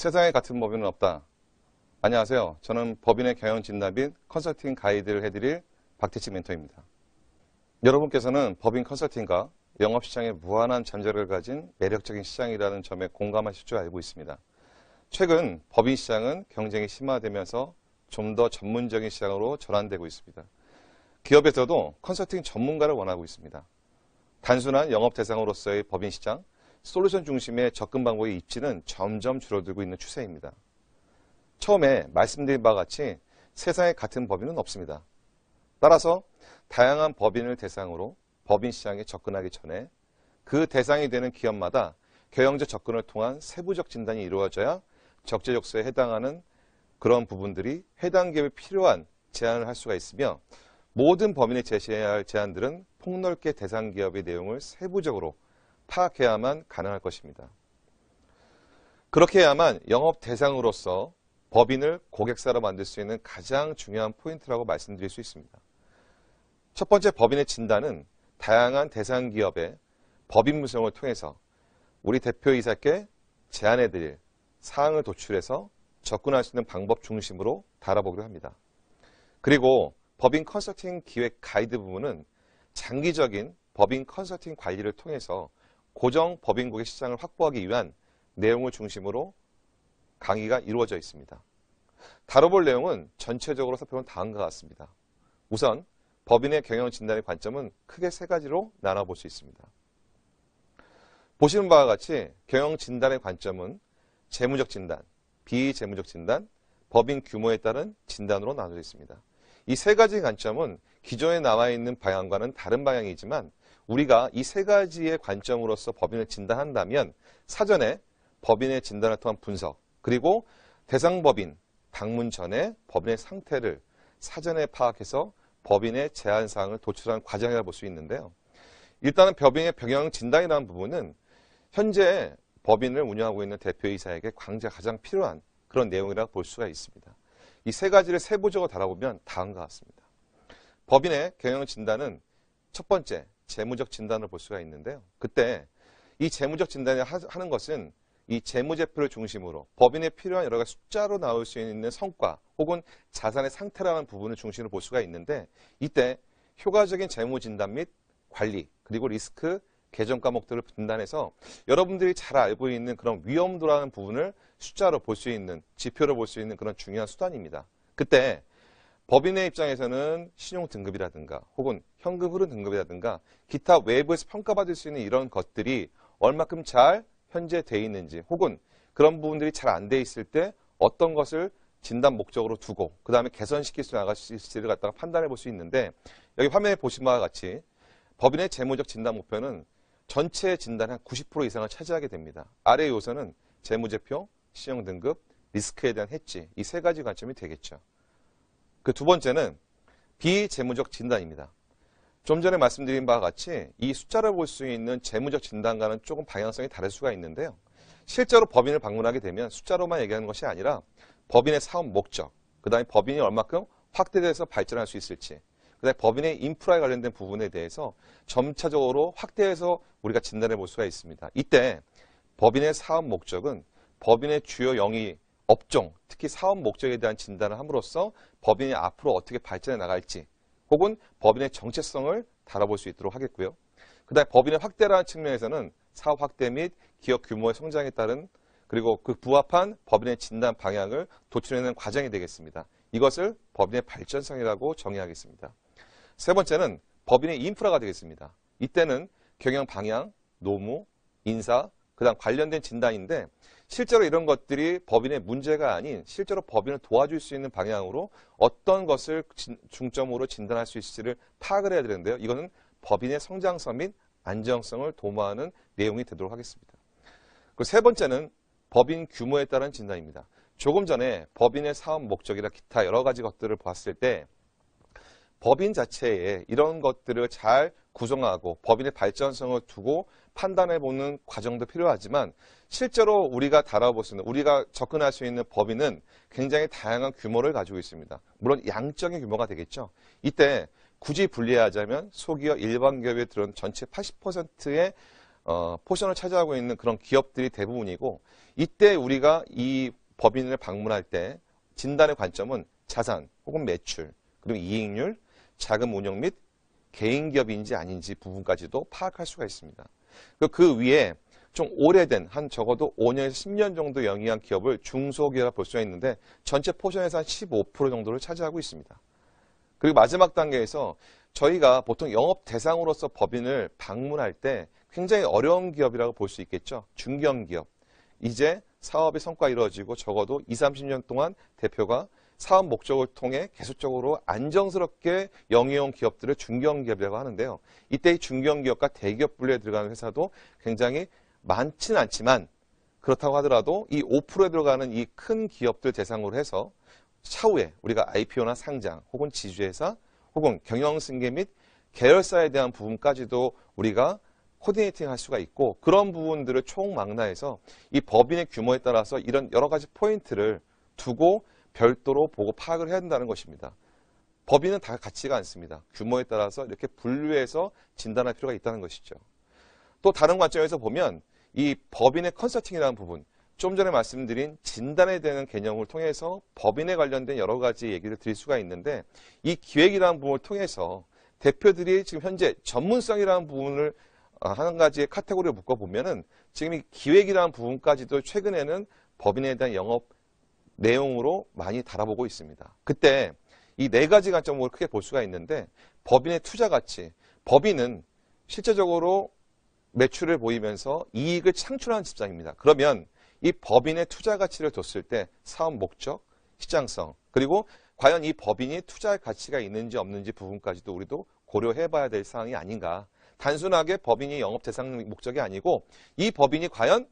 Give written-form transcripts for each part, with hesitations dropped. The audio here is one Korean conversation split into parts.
세상에 같은 법인은 없다. 안녕하세요. 저는 법인의 경영 진단 및 컨설팅 가이드를 해드릴 박태식 멘토입니다. 여러분께서는 법인 컨설팅과 영업시장에 무한한 잠재력을 가진 매력적인 시장이라는 점에 공감하실 줄 알고 있습니다. 최근 법인 시장은 경쟁이 심화되면서 좀 더 전문적인 시장으로 전환되고 있습니다. 기업에서도 컨설팅 전문가를 원하고 있습니다. 단순한 영업 대상으로서의 법인 시장, 솔루션 중심의 접근 방법의 입지는 점점 줄어들고 있는 추세입니다. 처음에 말씀드린 바와 같이 세상에 같은 법인은 없습니다. 따라서 다양한 법인을 대상으로 법인 시장에 접근하기 전에 그 대상이 되는 기업마다 경영적 접근을 통한 세부적 진단이 이루어져야 적재적소에 해당하는 그런 부분들이 해당 기업에 필요한 제안을 할 수가 있으며 모든 법인이 제시해야 할 제안들은 폭넓게 대상 기업의 내용을 세부적으로 파악해야만 가능할 것입니다. 그렇게 해야만 영업 대상으로서 법인을 고객사로 만들 수 있는 가장 중요한 포인트라고 말씀드릴 수 있습니다. 첫 번째 법인의 진단은 다양한 대상 기업의 법인 문서를 통해서 우리 대표이사께 제안해드릴 사항을 도출해서 접근할 수 있는 방법 중심으로 다뤄보기로 합니다. 그리고 법인 컨설팅 기획 가이드 부분은 장기적인 법인 컨설팅 관리를 통해서 고정 법인 고객 시장을 확보하기 위한 내용을 중심으로 강의가 이루어져 있습니다. 다뤄볼 내용은 전체적으로 살펴본 다음과 같습니다. 우선 법인의 경영 진단의 관점은 크게 세 가지로 나눠볼 수 있습니다. 보시는 바와 같이 경영 진단의 관점은 재무적 진단, 비재무적 진단, 법인 규모에 따른 진단으로 나눠져 있습니다. 이 세 가지 관점은 기존에 나와 있는 방향과는 다른 방향이지만 우리가 이 세 가지의 관점으로서 법인을 진단한다면 사전에 법인의 진단을 통한 분석, 그리고 대상 법인 방문 전에 법인의 상태를 사전에 파악해서 법인의 제안사항을 도출하는 과정이라고 볼 수 있는데요. 일단은 법인의 경영 진단이라는 부분은 현재 법인을 운영하고 있는 대표이사에게 가장 필요한 그런 내용이라고 볼 수가 있습니다. 이 세 가지를 세부적으로 다뤄보면 다음과 같습니다. 법인의 경영 진단은 첫 번째, 재무적 진단을 볼 수가 있는데요. 그때 이 재무적 진단을 하는 것은 이 재무제표를 중심으로 법인에 필요한 여러 가지 숫자로 나올 수 있는 성과 혹은 자산의 상태라는 부분을 중심으로 볼 수가 있는데 이때 효과적인 재무 진단 및 관리 그리고 리스크 개정 과목들을 분단해서 여러분들이 잘 알고 있는 그런 위험도라는 부분을 숫자로 볼 수 있는 지표로 볼 수 있는 그런 중요한 수단입니다. 그때 법인의 입장에서는 신용 등급이라든가 혹은 현금 흐름 등급이라든가 기타 외부에서 평가받을 수 있는 이런 것들이 얼마큼 잘 현재 돼 있는지 혹은 그런 부분들이 잘 안 돼 있을 때 어떤 것을 진단 목적으로 두고 그 다음에 개선시킬 수 나갈 수 있을지를 갖다가 판단해 볼 수 있는데 여기 화면에 보신 바와 같이 법인의 재무적 진단 목표는 전체 진단의 한 90% 이상을 차지하게 됩니다. 아래 요소는 재무제표, 신용등급, 리스크에 대한 해지 이 세 가지 관점이 되겠죠. 그 두 번째는 비재무적 진단입니다. 좀 전에 말씀드린 바와 같이 이 숫자를 볼 수 있는 재무적 진단과는 조금 방향성이 다를 수가 있는데요. 실제로 법인을 방문하게 되면 숫자로만 얘기하는 것이 아니라 법인의 사업 목적, 그 다음에 법인이 얼마큼 확대돼서 발전할 수 있을지, 그 다음에 법인의 인프라에 관련된 부분에 대해서 점차적으로 확대해서 우리가 진단해 볼 수가 있습니다. 이때 법인의 사업 목적은 법인의 주요 영위, 업종, 특히 사업 목적에 대한 진단을 함으로써 법인이 앞으로 어떻게 발전해 나갈지 혹은 법인의 정체성을 다뤄볼 수 있도록 하겠고요. 그 다음에 법인의 확대라는 측면에서는 사업 확대 및 기업 규모의 성장에 따른 그리고 그 부합한 법인의 진단 방향을 도출해내는 과정이 되겠습니다. 이것을 법인의 발전성이라고 정의하겠습니다. 세 번째는 법인의 인프라가 되겠습니다. 이때는 경영 방향, 노무, 인사, 그 다음 관련된 진단인데 실제로 이런 것들이 법인의 문제가 아닌 실제로 법인을 도와줄 수 있는 방향으로 어떤 것을 중점으로 진단할 수 있을지를 파악을 해야 되는데요. 이거는 법인의 성장성 및 안정성을 도모하는 내용이 되도록 하겠습니다. 그리고 세 번째는 법인 규모에 따른 진단입니다. 조금 전에 법인의 사업 목적이나 기타 여러 가지 것들을 봤을 때 법인 자체에 이런 것들을 잘 구성하고 법인의 발전성을 두고 판단해보는 과정도 필요하지만 실제로 우리가 다뤄볼 수 있는, 우리가 접근할 수 있는 법인은 굉장히 다양한 규모를 가지고 있습니다. 물론 양적인 규모가 되겠죠. 이때 굳이 분리하자면 소기업, 일반 기업에 들어온 전체 80%의 포션을 차지하고 있는 그런 기업들이 대부분이고, 이때 우리가 이 법인을 방문할 때 진단의 관점은 자산 혹은 매출, 그리고 이익률, 자금 운용 및 개인 기업인지 아닌지 부분까지도 파악할 수가 있습니다. 그 위에 좀 오래된 한 적어도 5년에서 10년 정도 영위한 기업을 중소기업이라 볼 수가 있는데 전체 포션에서 한 15% 정도를 차지하고 있습니다. 그리고 마지막 단계에서 저희가 보통 영업 대상으로서 법인을 방문할 때 굉장히 어려운 기업이라고 볼 수 있겠죠. 중견 기업. 이제 사업의 성과가 이루어지고 적어도 20, 30년 동안 대표가 사업 목적을 통해 계속적으로 안정스럽게 영위해온 기업들을 중견기업이라고 하는데요. 이때 이 중견기업과 대기업 분류에 들어가는 회사도 굉장히 많지는 않지만 그렇다고 하더라도 이 5%에 들어가는 이 큰 기업들 대상으로 해서 차후에 우리가 IPO나 상장 혹은 지주회사 혹은 경영승계 및 계열사에 대한 부분까지도 우리가 코디네이팅 할 수가 있고 그런 부분들을 총망라해서 이 법인의 규모에 따라서 이런 여러 가지 포인트를 두고 별도로 보고 파악을 해야 된다는 것입니다. 법인은 다 같지가 않습니다. 규모에 따라서 이렇게 분류해서 진단할 필요가 있다는 것이죠. 또 다른 관점에서 보면 이 법인의 컨설팅이라는 부분, 좀 전에 말씀드린 진단에 대한 개념을 통해서 법인에 관련된 여러 가지 얘기를 드릴 수가 있는데 이 기획이라는 부분을 통해서 대표들이 지금 현재 전문성이라는 부분을 한 가지의 카테고리로 묶어보면은 지금 이 기획이라는 부분까지도 최근에는 법인에 대한 영업 내용으로 많이 다뤄보고 있습니다. 그때 이 네 가지 관점으로 크게 볼 수가 있는데 법인의 투자 가치, 법인은 실제적으로 매출을 보이면서 이익을 창출하는 집단입니다. 그러면 이 법인의 투자 가치를 뒀을 때 사업 목적, 시장성, 그리고 과연 이 법인이 투자할 가치가 있는지 없는지 부분까지도 우리도 고려해 봐야 될 사항이 아닌가. 단순하게 법인이 영업 대상 목적이 아니고 이 법인이 과연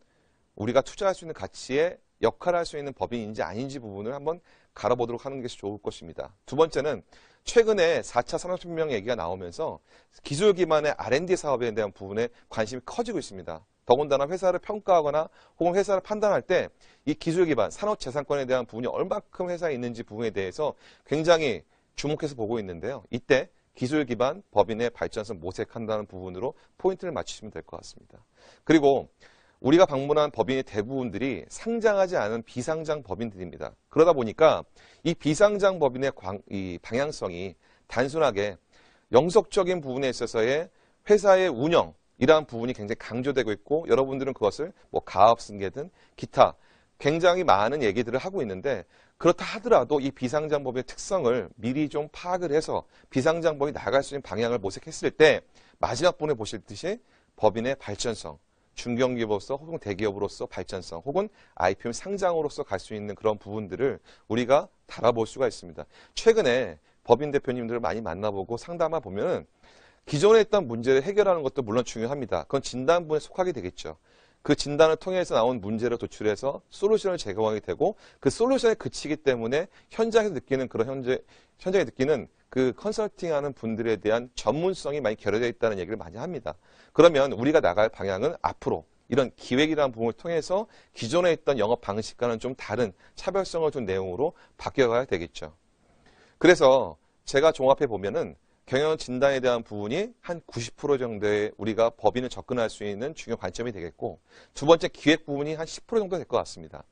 우리가 투자할 수 있는 가치에 역할을 할 수 있는 법인인지 아닌지 부분을 한번 갈아보도록 하는 것이 좋을 것입니다. 두 번째는 최근에 4차 산업혁명 얘기가 나오면서 기술 기반의 R&D 사업에 대한 부분에 관심이 커지고 있습니다. 더군다나 회사를 평가하거나 혹은 회사를 판단할 때 이 기술 기반 산업재산권에 대한 부분이 얼마큼 회사에 있는지 부분에 대해서 굉장히 주목해서 보고 있는데요. 이때 기술 기반 법인의 발전성 모색한다는 부분으로 포인트를 맞추시면 될 것 같습니다. 그리고 우리가 방문한 법인의 대부분들이 상장하지 않은 비상장 법인들입니다. 그러다 보니까 이 비상장 법인의 이 방향성이 단순하게 영속적인 부분에 있어서의 회사의 운영이라는 부분이 굉장히 강조되고 있고 여러분들은 그것을 뭐 가업승계든 기타 굉장히 많은 얘기들을 하고 있는데 그렇다 하더라도 이 비상장법의 특성을 미리 좀 파악을 해서 비상장법이 나갈 수 있는 방향을 모색했을 때 마지막 부분에 보실 듯이 법인의 발전성, 중견기업으로서 혹은 대기업으로서 발전성 혹은 IPO 상장으로서 갈 수 있는 그런 부분들을 우리가 달아볼 수가 있습니다. 최근에 법인 대표님들을 많이 만나보고 상담해 보면은 기존에 있던 문제를 해결하는 것도 물론 중요합니다. 그건 진단 부분에 속하게 되겠죠. 그 진단을 통해서 나온 문제를 도출해서 솔루션을 제공하게 되고 그 솔루션에 그치기 때문에 현장에서 느끼는 그런 현장에 느끼는 그 컨설팅하는 분들에 대한 전문성이 많이 결여되어 있다는 얘기를 많이 합니다. 그러면 우리가 나갈 방향은 앞으로 이런 기획이라는 부분을 통해서 기존에 있던 영업 방식과는 좀 다른 차별성을 둔 내용으로 바뀌어가야 되겠죠. 그래서 제가 종합해 보면은 경영 진단에 대한 부분이 한 90% 정도의 우리가 법인을 접근할 수 있는 중요 관점이 되겠고 두 번째 기획 부분이 한 10% 정도 될 것 같습니다.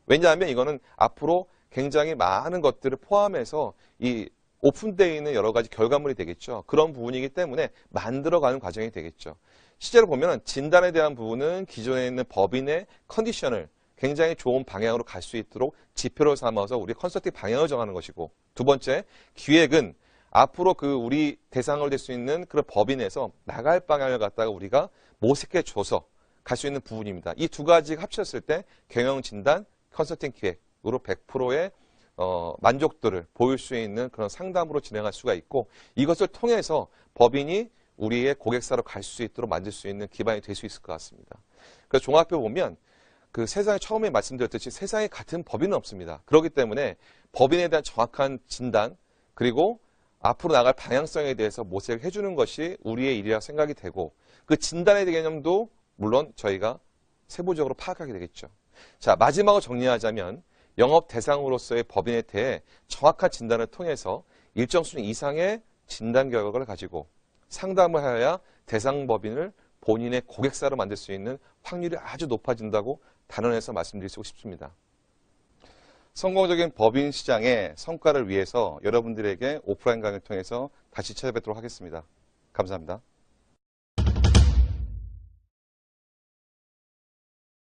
왜냐하면 이거는 앞으로 굉장히 많은 것들을 포함해서 이 오픈되어 있는 여러 가지 결과물이 되겠죠. 그런 부분이기 때문에 만들어가는 과정이 되겠죠. 실제로 보면 진단에 대한 부분은 기존에 있는 법인의 컨디션을 굉장히 좋은 방향으로 갈 수 있도록 지표로 삼아서 우리 컨설팅 방향을 정하는 것이고 두 번째 기획은 앞으로 그 우리 대상을 될 수 있는 그런 법인에서 나갈 방향을 갖다가 우리가 모색해 줘서 갈 수 있는 부분입니다. 이 두 가지가 합쳤을 때 경영 진단, 컨설팅 기획으로 100%의 만족도를 보일 수 있는 그런 상담으로 진행할 수가 있고 이것을 통해서 법인이 우리의 고객사로 갈 수 있도록 만들 수 있는 기반이 될 수 있을 것 같습니다. 그래서 종합해 보면 그 세상에 처음에 말씀드렸듯이 세상에 같은 법인은 없습니다. 그렇기 때문에 법인에 대한 정확한 진단 그리고 앞으로 나갈 방향성에 대해서 모색을 해주는 것이 우리의 일이라 생각이 되고 그 진단의 개념도 물론 저희가 세부적으로 파악하게 되겠죠. 자, 마지막으로 정리하자면 영업 대상으로서의 법인에 대해 정확한 진단을 통해서 일정 수준 이상의 진단 결과를 가지고 상담을 하여야 대상 법인을 본인의 고객사로 만들 수 있는 확률이 아주 높아진다고 단언해서 말씀드리고 싶습니다. 성공적인 법인 시장의 성과를 위해서 여러분들에게 오프라인 강의를 통해서 다시 찾아뵙도록 하겠습니다. 감사합니다.